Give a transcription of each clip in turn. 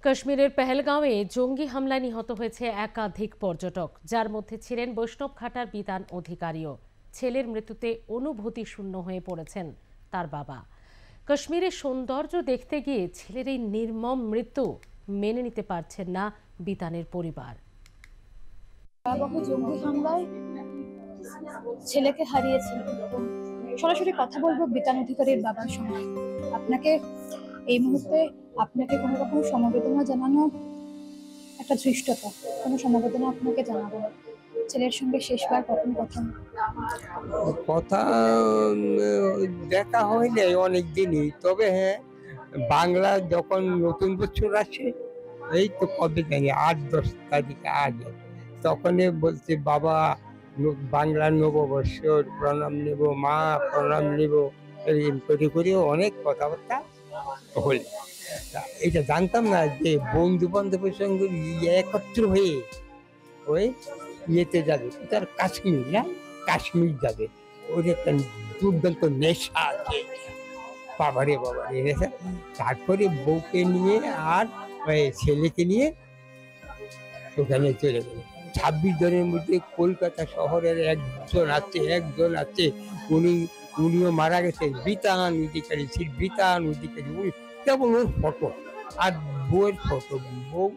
কাশ্মীরের পেহেলগাঁওয়ে জঙ্গি হামলায় নিহত হয়েছে একাধিক পর্যটক, যার মধ্যে ছিলেন বৈষ্ণবঘাটার বিতান অধিকারীও। ছেলের মৃত্যুতে অনুভূতি শূন্য হয়ে পড়েছেন তার বাবা। কাশ্মীরের সৌন্দর্য দেখতে গিয়ে ছেলের এই নির্মম মৃত্যু মেনে নিতে পারছেন না বিতানের পরিবার। ভয়াবহ জঙ্গি হামলায় ছেলেকে হারিয়েছেন। সরাসরি কথা বলবো বিতান অধিকারীর বাবার সঙ্গে। আপনাকে এই মুহূর্তে আপনাকে কোনো রকম সমবেদনা জানানো একটা ধৃষ্টতা, কোনো সমবেদনা আপনাকে জানাবো না। ছেলের সঙ্গে শেষবার কখন কথা কথা দেখা হয় নাই অনেক দিনই, তবে হ্যাঁ, বাংলা যখন নতুন বছর আসে, এই তো কবে জানি 8-10 তারিখ আগে, তখনই বলছে বাবা বাংলার নববর্ষর প্রণাম নেব, মা প্রণাম নেব, এরকম করে করে অনেক কথাবার্তা হল। এটা জানতাম না যে বন্ধু বান্ধবের সঙ্গে একত্র হয়ে ওই ইয়েতে যাবে, তার কাশ্মীর না, কাশ্মীর যাবে। ওর একটা দুর্দান্ত নেশা আছে, বাবারে বাবারে নেশা। তারপরে বউকে নিয়ে আর ওই ছেলেকে নিয়ে ওখানে চলে গেল। 26 জনের মধ্যে কলকাতা শহরের একজন আছে, উনিও মারা গেছে। বিতান অধিকারী, বিতান অধিকারী, উনি কেবল ওর ফটো আর বউয়ের ফটো, বউ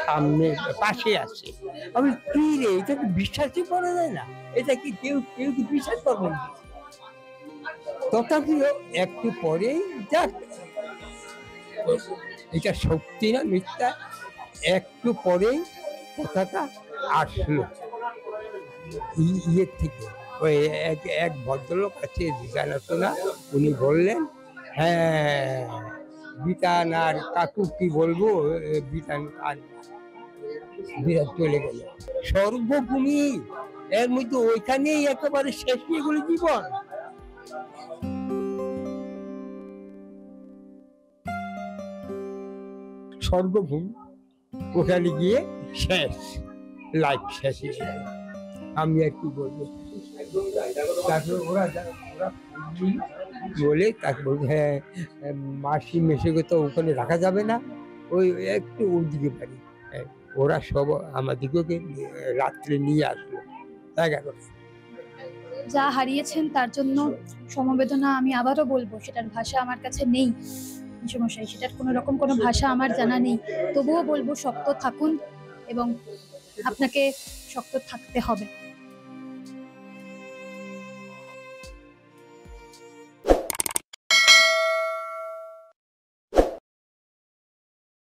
সামনে পাশে আছে। আমি কি রে, এটা কি বিশ্বাসই করা যায় না, এটা কি কেউ কেউ কি বিশ্বাস করবেন? তথাপিও একটু পরেই যাক, এটা সত্যি না মিথ্যা, একটু পরেই কথাটা আসলো ইয়ের থেকে। ওই এক ভদ্রলোক আছে জানাশোনা, উনি বললেন হ্যাঁ বিতান আর কাকু কি বলবো, বিতান আর বিরাট চলে গেল সর্বভূমি। এর মধ্যে ওইখানেই একেবারে শেষ নিয়ে গেল জীবন। স্বর্গভূমি, ওখানে গিয়ে শেষ, লাইফ শেষ। আমি আর কি বলবো। তারপরে ওরা বলে তারপর হ্যাঁ মাসি মেশোকে তো ওখানে রাখা যাবে না, ওই একটু ওইদিকে বাড়ি। ওরা সব আমাদিকে রাত্রে নিয়ে আসলো 11। যা হারিয়েছেন তার জন্য সমবেদনা আমি আবারও বলবো, সেটার ভাষা আমার কাছে নেই মশাই, সেটার কোনো রকম কোনো ভাষা আমার জানা নেই। তবুও বলবো শক্ত থাকুন এবং আপনাকে শক্ত থাকতে হবে।